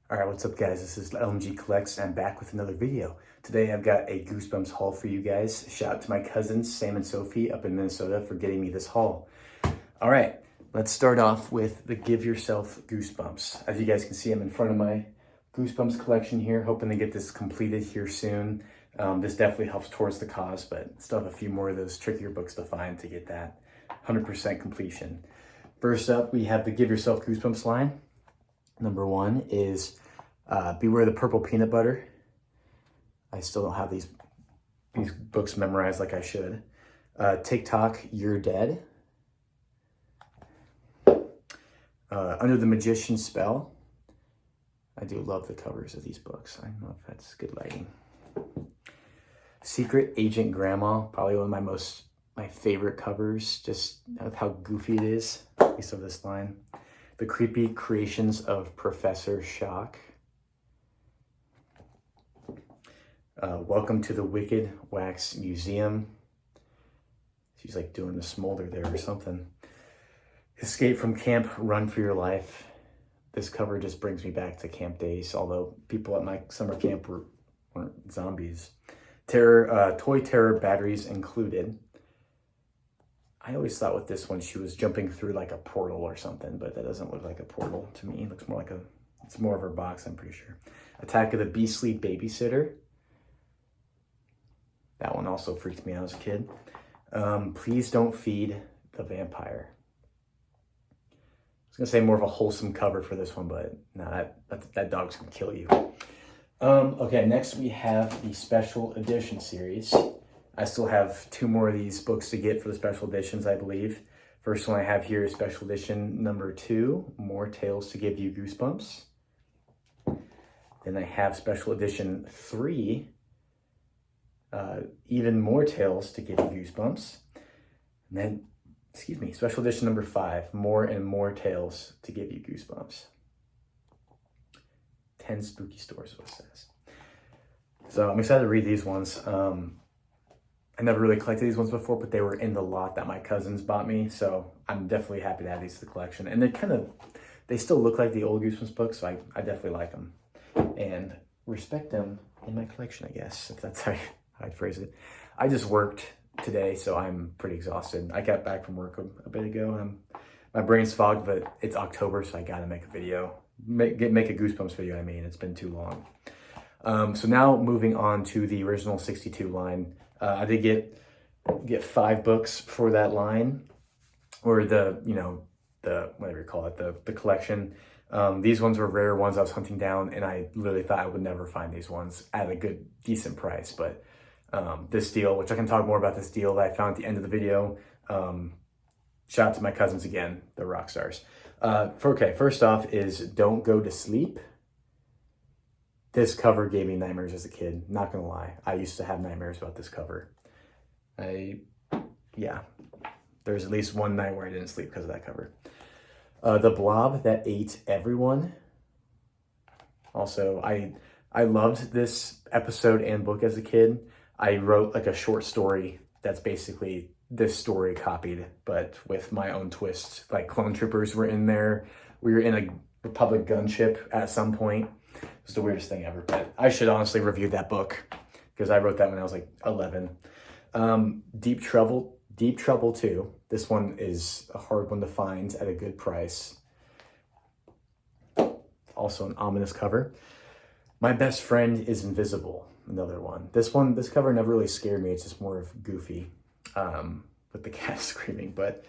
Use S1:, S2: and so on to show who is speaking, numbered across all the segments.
S1: All right, what's up guys? This is LMG Collects and I'm back with another video. Today I've got a Goosebumps haul for you guys. Shout out to my cousins, Sam and Sophie up in Minnesota for getting me this haul. All right, let's start off with the Give Yourself Goosebumps. As you guys can see, I'm in front of my Goosebumps collection here, hoping to get this completed here soon. This definitely helps towards the cause, but still have a few more of those trickier books to find to get that 100% completion. First up, we have the Give Yourself Goosebumps line. Number one is Beware the Purple Peanut Butter. I still don't have these books memorized like I should. TikTok, You're Dead. Under the Magician's Spell. I do love the covers of these books. I don't know if that's good lighting. Secret Agent Grandma, probably one of my favorite covers, just of how goofy it is, at least of this line. The Creepy Creations of Professor Shock. Welcome to the Wicked Wax Museum. She's like doing the smolder there or something. Escape from Camp, Run for Your Life. This cover just brings me back to camp days, although people at my summer camp weren't zombies. Toy Terror Batteries Included. I always thought with this one, she was jumping through like a portal or something, but that doesn't look like a portal to me. It looks more like it's more of her box, I'm pretty sure. Attack of the Beastly Babysitter. That one also freaked me out as a kid. Please Don't Feed the Vampire. I was gonna say more of a wholesome cover for this one, but no, that dog's gonna kill you. Okay, next we have the Special Edition series. I still have two more of these books to get for the special editions, I believe. First one I have here is Special Edition number 2, More Tales to Give You Goosebumps. Then I have Special Edition 3, Even More Tales to Give You Goosebumps. And then, Special Edition number 5, More and More Tales to Give You Goosebumps. 10 spooky stories, what it says. So I'm excited to read these ones. I never really collected these ones before, but they were in the lot that my cousins bought me. So I'm definitely happy to add these to the collection. And they still look like the old Goosebumps books. So I definitely like them and respect them in my collection, I guess, if that's how I'd phrase it. I just worked today, so I'm pretty exhausted. I got back from work a bit ago and my brain's fogged, but it's October, so I gotta make a video. Make a Goosebumps video, I mean. It's been too long. So now moving on to the original 62 line. I did get 5 books for that line, or the whatever you call it, the collection. These ones were rare ones I was hunting down, and I literally thought I would never find these ones at a decent price. But this deal, which I can talk more about this deal that I found at the end of the video. Shout out to my cousins again, the rock stars. First off is Don't Go to Sleep. This cover gave me nightmares as a kid, not gonna lie. I used to have nightmares about this cover. There's at least one night where I didn't sleep because of that cover. The Blob That Ate Everyone. Also, I loved this episode and book as a kid. I wrote like a short story that's basically this story copied, but with my own twist. Like clone troopers were in there. We were in a Republic gunship at some point. It was the weirdest thing ever, but I should honestly review that book because I wrote that when I was like 11. Deep Trouble 2. This one is a hard one to find at a good price. Also an ominous cover. My Best Friend is Invisible. Another one. This cover never really scared me. It's just more of goofy with the cat screaming, but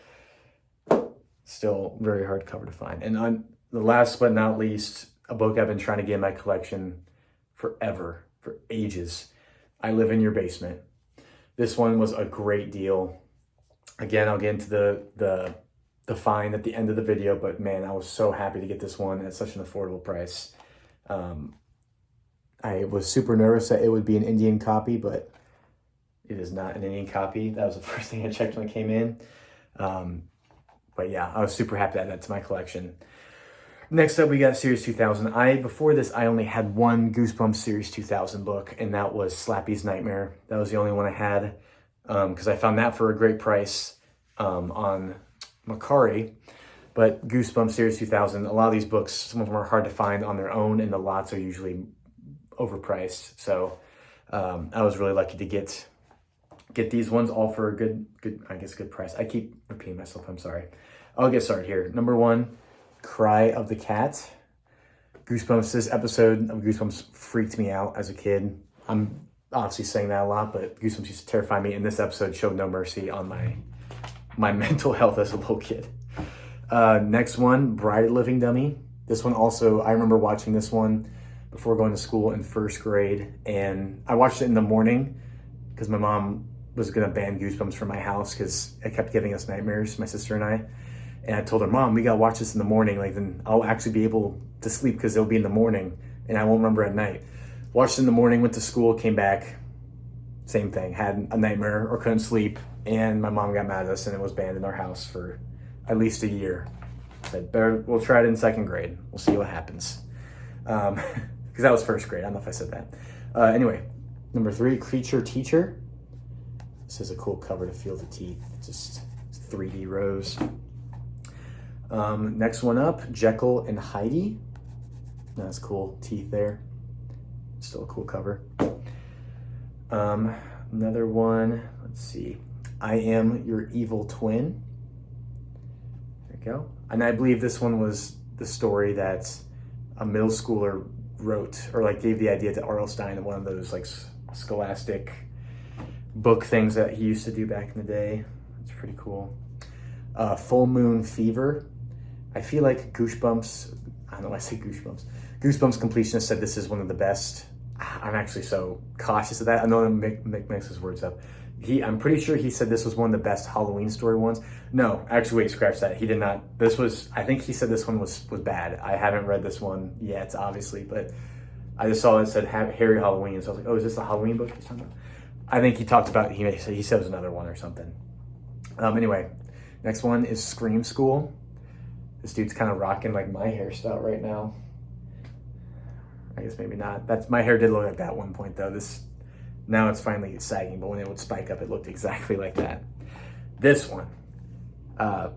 S1: still very hard cover to find. And on the last but not least, a book I've been trying to get in my collection forever, for ages. I Live in Your Basement. This one was a great deal. Again, I'll get into the find at the end of the video, but man, I was so happy to get this one at such an affordable price. I was super nervous that it would be an Indian copy, but it is not an Indian copy. That was the first thing I checked when it came in. But yeah, I was super happy to add that to my collection. Next up, we got Series 2000. Before this, I only had one Goosebumps Series 2000 book, and that was Slappy's Nightmare. That was the only one I had, because I found that for a great price on Mercari. But Goosebump Series 2000, a lot of these books, some of them are hard to find on their own, and the lots are usually overpriced. So I was really lucky to get these ones all for a good price. I keep repeating myself, I'm sorry. I'll get started here. Number 1, Cry of the Cat. Goosebumps, this episode of Goosebumps freaked me out as a kid. I'm obviously saying that a lot, but Goosebumps used to terrify me, and this episode showed no mercy on my mental health as a little kid. Next one, Bride of the Living Dummy. This one also, I remember watching this one before going to school in 1st grade, and I watched it in the morning because my mom was gonna ban Goosebumps from my house because it kept giving us nightmares, my sister and I. And I told her, Mom, we gotta watch this in the morning, like then I'll actually be able to sleep because it'll be in the morning and I won't remember at night. Watched it in the morning, went to school, came back, same thing, had a nightmare or couldn't sleep, and my mom got mad at us and it was banned in our house for at least a year. Said, we'll try it in 2nd grade. We'll see what happens. Because that was 1st grade. I don't know if I said that. Anyway, number 3, Creature Teacher. This is a cool cover to feel the teeth. Just 3D rows. Next one up, Jekyll and Heidi. That's cool. Teeth there. Still a cool cover. Another one. Let's see. I Am Your Evil Twin. There you go. And I believe this one was the story that a middle schooler wrote, or like gave the idea to R.L. Stine in one of those like scholastic book things that he used to do back in the day. It's pretty cool. Full Moon Fever. I feel like Goosebumps, I don't know why I say Goosebumps. Goosebumps completionist said this is one of the best. I'm actually so cautious of that. I know that Mick makes his words up. I'm pretty sure he said this was one of the best Halloween story ones. No, actually, wait, scratch that. He did not. I think he said this one was bad. I haven't read this one yet, obviously, but I just saw it said Harry Halloween, so I was like, oh, is this the Halloween book he's talking about? I think he talked about, he said it was another one or something. Anyway, next one is Scream School. This dude's kind of rocking like my hairstyle right now. I guess maybe not. My hair did look like that at one point though. Now it's finally sagging, but when it would spike up, it looked exactly like that. This one,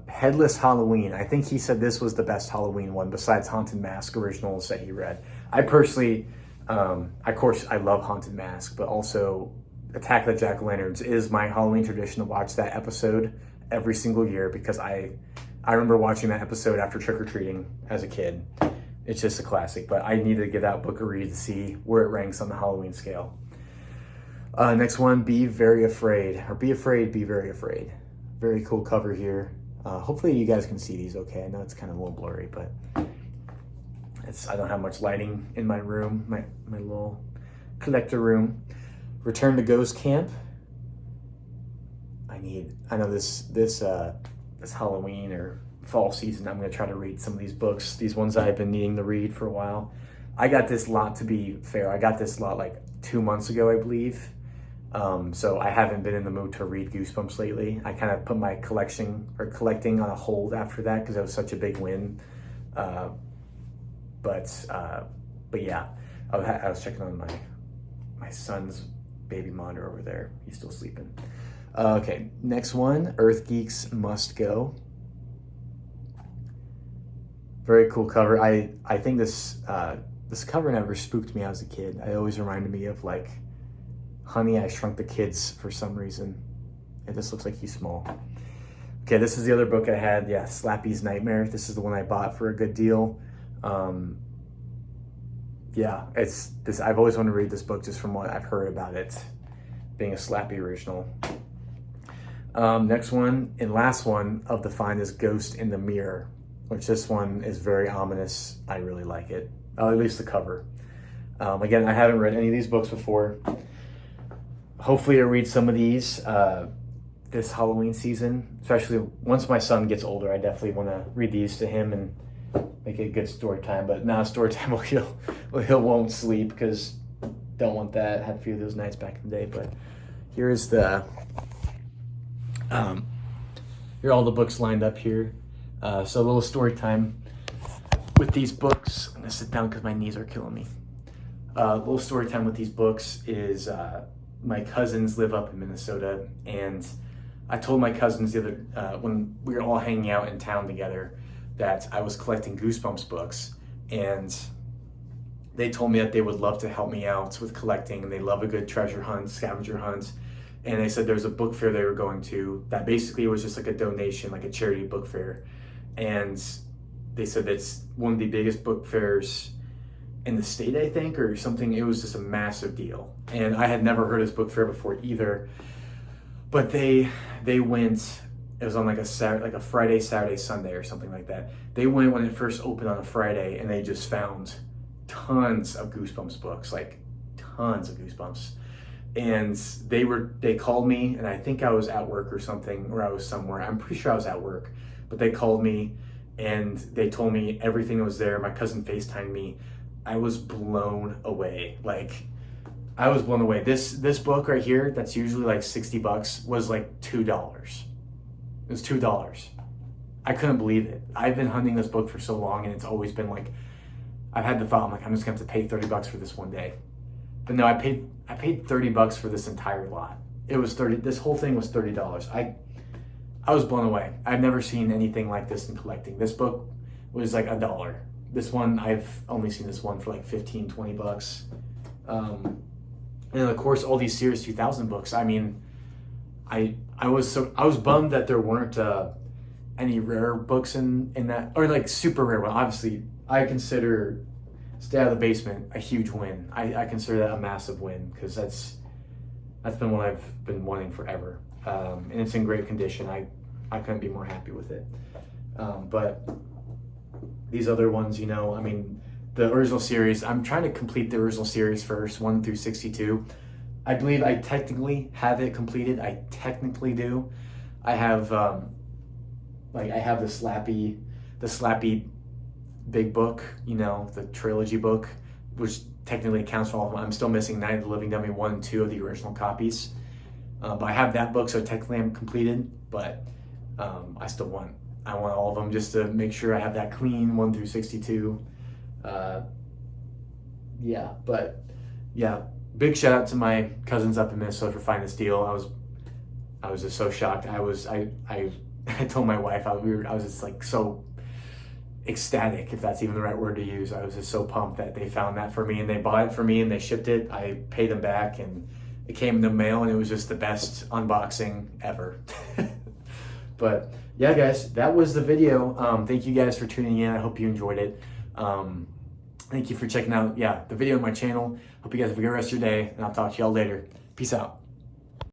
S1: Headless Halloween. I think he said this was the best Halloween one besides Haunted Mask originals that he read. I personally, of course, I love Haunted Mask, but also Attack of the Jack-o'-lanterns is my Halloween tradition to watch that episode every single year because I remember watching that episode after trick-or-treating as a kid. It's just a classic, but I need to give that book a read to see where it ranks on the Halloween scale. Next one, Be Very Afraid, or Be Afraid, Be Very Afraid. Very cool cover here. Hopefully you guys can see these okay. I know it's kind of a little blurry, but I don't have much lighting in my room, my little collector room. Return to Ghost Camp. I know this Halloween or fall season, I'm going to try to read some of these books, these ones I've been needing to read for a while. I got this lot, to be fair, I got this lot like 2 months ago, I believe. So I haven't been in the mood to read Goosebumps lately. I kind of put my collecting on a hold after that because it was such a big win. But yeah, I was checking on my son's baby monitor over there. He's still sleeping. Okay, next one, Earth Geeks Must Go. Very cool cover. I think this cover never spooked me as a kid. It always reminded me of like Honey, I Shrunk the Kids for some reason. It just looks like he's small. Okay, this is the other book I had. Yeah, Slappy's Nightmare. This is the one I bought for a good deal. Yeah, I've always wanted to read this book just from what I've heard about it being a Slappy original. Next one and last one of the find is Ghost in the Mirror, which this one is very ominous. I really like it, at least the cover. Again, I haven't read any of these books before. Hopefully I read some of these this Halloween season, especially once my son gets older. I definitely want to read these to him and make it a good story time, but not a story time where he won't sleep because don't want that. Had a few of those nights back in the day, but here's here are all the books lined up here. So a little story time with these books. I'm gonna sit down because my knees are killing me. A little story time with these books is my cousins live up in Minnesota, and I told my cousins the other when we were all hanging out in town together that I was collecting Goosebumps books, and they told me that they would love to help me out with collecting, and they love a good treasure hunt, scavenger hunt. And they said there's a book fair they were going to that basically was just like a donation, like a charity book fair. And they said it's one of the biggest book fairs in the state, I think, or something. It was just a massive deal. And I had never heard of this book fair before either. But they went, it was on like a Friday, Saturday, Sunday or something like that. They went when it first opened on a Friday, and they just found tons of Goosebumps books, like tons of Goosebumps. And they called me, and I think I was at work or something, or I was somewhere. I'm pretty sure I was at work, but they called me and they told me everything that was there. My cousin FaceTimed me. I was blown away. Like, I was blown away. This book right here, that's usually like $60, was like $2. It was $2. I couldn't believe it. I've been hunting this book for so long, and it's always been like, I've had the thought, I'm like, I'm just gonna have to pay $30 for this one day. But no, I paid $30 for this entire lot. It was this whole thing was $30. I was blown away. I've never seen anything like this in collecting. This book was like $1. This one, I've only seen this one for like $15-20. And of course, all these Series 2000 books. I mean, I was bummed that there weren't any rare books in that, or like super rare one. Obviously, I consider Stay Out of the Basement a huge win. I consider that a massive win, because that's been what I've been wanting forever. And it's in great condition. I couldn't be more happy with it. But these other ones, you know, I mean, the original series, I'm trying to complete the original series first, 1 through 62. I believe I technically have it completed. I technically do. I have I have the slappy big book, you know, the trilogy book, which technically counts for all of them. I'm still missing Night of the Living Dummy 1 and 2 of the original copies. But I have that book, so technically I'm completed, but I want all of them just to make sure I have that clean 1 through 62. Big shout out to my cousins up in Minnesota for finding this deal. I was just so shocked. I told my wife, I was just like so ecstatic, if that's even the right word to use. I was just so pumped that they found that for me, and they bought it for me, and they shipped it. I paid them back, and it came in the mail, and it was just the best unboxing ever. But yeah, guys, that was the video. Thank you guys for tuning in. I hope you enjoyed it. Thank you for checking out, the video on my channel. Hope you guys have a good rest of your day, and I'll talk to y'all later. Peace out.